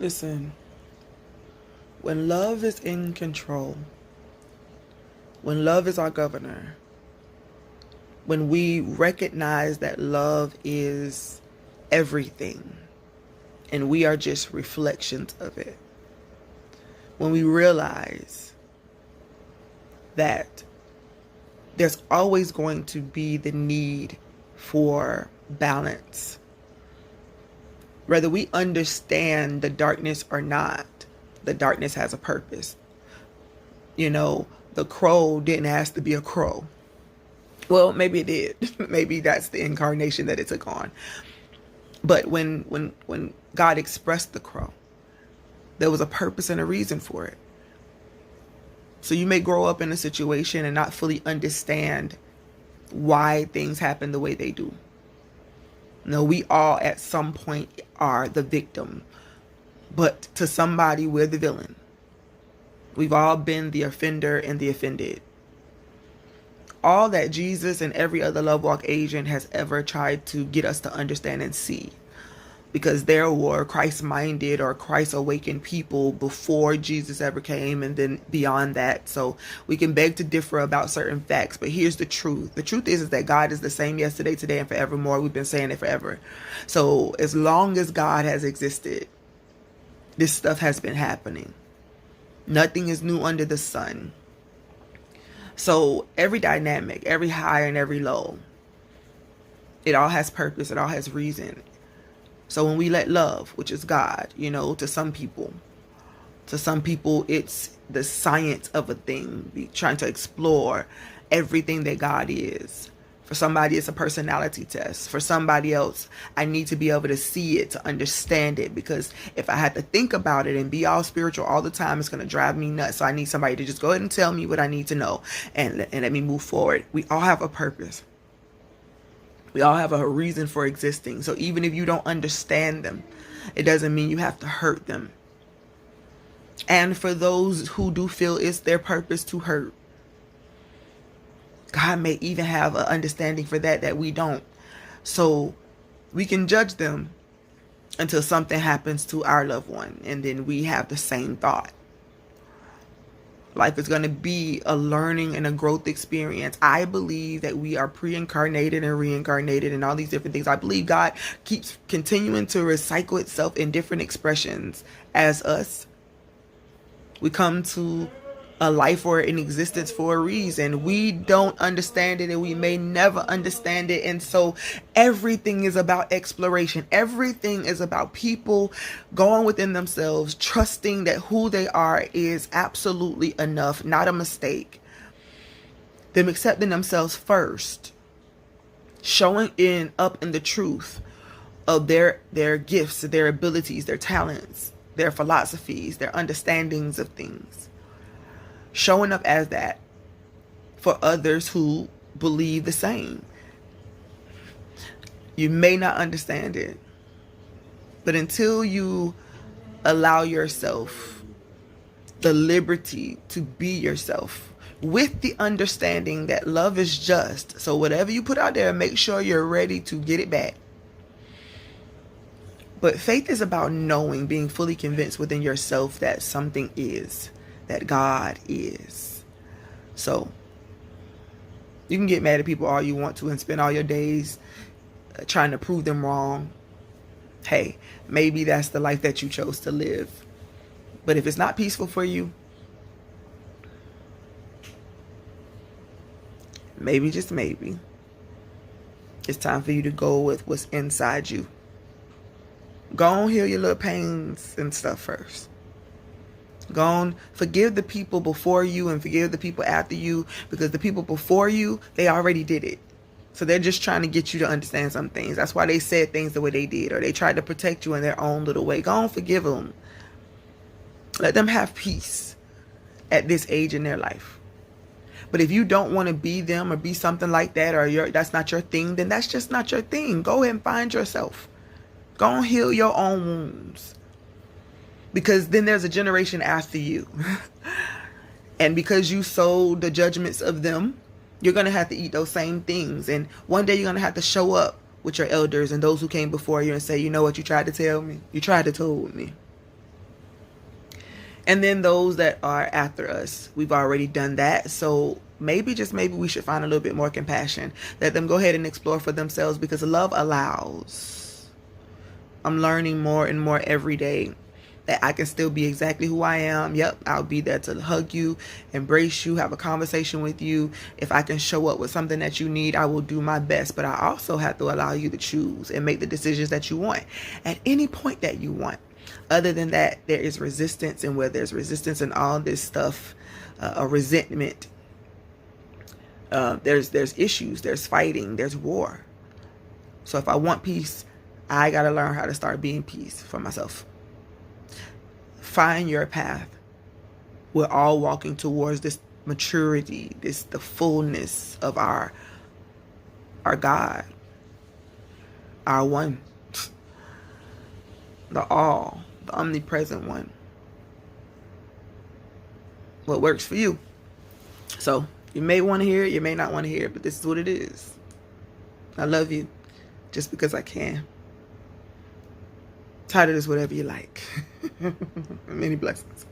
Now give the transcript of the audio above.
Listen, when love is in control, when love is our governor, when we recognize that love is everything and we are just reflections of it, when we realize that there's always going to be the need for balance, whether we understand the darkness or not, the darkness has a purpose. You know, the crow didn't ask to be a crow. Well, maybe it did. Maybe that's the incarnation that it took on. But when God expressed the crow, there was a purpose and a reason for it. So you may grow up in a situation and not fully understand why things happen the way they do. No, we all at some point are the victim, but to somebody we're the villain. We've all been the offender and the offended. All that Jesus and every other Love Walk agent has ever tried to get us to understand and see. Because there were Christ-minded or Christ-awakened people before Jesus ever came and then beyond that. So we can beg to differ about certain facts, but here's the truth. The truth is that God is the same yesterday, today, and forevermore. We've been saying it forever. So as long as God has existed, this stuff has been happening. Nothing is new under the sun. So every dynamic, every high and every low, it all has purpose. It all has reason. So when we let love, which is God, to some people, it's the science of a thing, trying to explore everything that God is. For somebody, it's a personality test. For somebody else, I need to be able to see it, to understand it, because if I had to think about it and be all spiritual all the time, it's going to drive me nuts. So I need somebody to just go ahead and tell me what I need to know and let me move forward. We all have a purpose. We all have a reason for existing. So even if you don't understand them, it doesn't mean you have to hurt them. And for those who do feel it's their purpose to hurt, God may even have an understanding for that we don't. So we can judge them until something happens to our loved one, and then we have the same thought. Life is going to be a learning and a growth experience. I believe that we are pre-incarnated and reincarnated and all these different things. I believe God keeps continuing to recycle itself in different expressions as us. We come to a life or an existence for a reason. We don't understand it and we may never understand it. And so everything is about exploration. Everything is about people going within themselves, trusting that who they are is absolutely enough, not a mistake. Them accepting themselves first, showing up in the truth of their gifts, their abilities, their talents, their philosophies, their understandings of things. Showing up as that for others who believe the same. You may not understand it, but until you allow yourself the liberty to be yourself with the understanding that love is just, so whatever you put out there, make sure you're ready to get it back. But faith is about knowing, being fully convinced within yourself that something is, that God is. So you can get mad at people all you want to and spend all your days trying to prove them wrong. Hey, maybe that's the life that you chose to live. But if it's not peaceful for you, maybe, just maybe, it's time for you to go with what's inside you. Go on, heal your little pains and stuff first. Go on, forgive the people before you and forgive the people after you, because the people before you, they already did it. So they're just trying to get you to understand some things. That's why they said things the way they did, or they tried to protect you in their own little way. Go on, forgive them. Let them have peace at this age in their life. But if you don't want to be them or be something like that, or that's not your thing, then that's just not your thing. Go ahead and find yourself. Go and heal your own wounds. Because then there's a generation after you. And because you sowed the judgments of them, you're going to have to eat those same things. And one day you're going to have to show up with your elders and those who came before you and say, you know what, you tried to tell me. You tried to told me. And then those that are after us, we've already done that. So maybe, just maybe, we should find a little bit more compassion. Let them go ahead and explore for themselves, because love allows. I'm learning more and more every day that I can still be exactly who I am. Yep, I'll be there to hug you, embrace you, have a conversation with you. If I can show up with something that you need, I will do my best. But I also have to allow you to choose and make the decisions that you want at any point that you want. Other than that, there is resistance, and where there's resistance and all this stuff, a resentment, there's issues, there's fighting, there's war. So if I want peace, I got to learn how to start being peace for myself. Find your path. We're all walking towards this maturity, the fullness of our God, our one, the all, the omnipresent one. What works for you. So you may want to hear it, you may not want to hear it, but this is what it is. I love you just because I can. Title is whatever you like. Many blessings.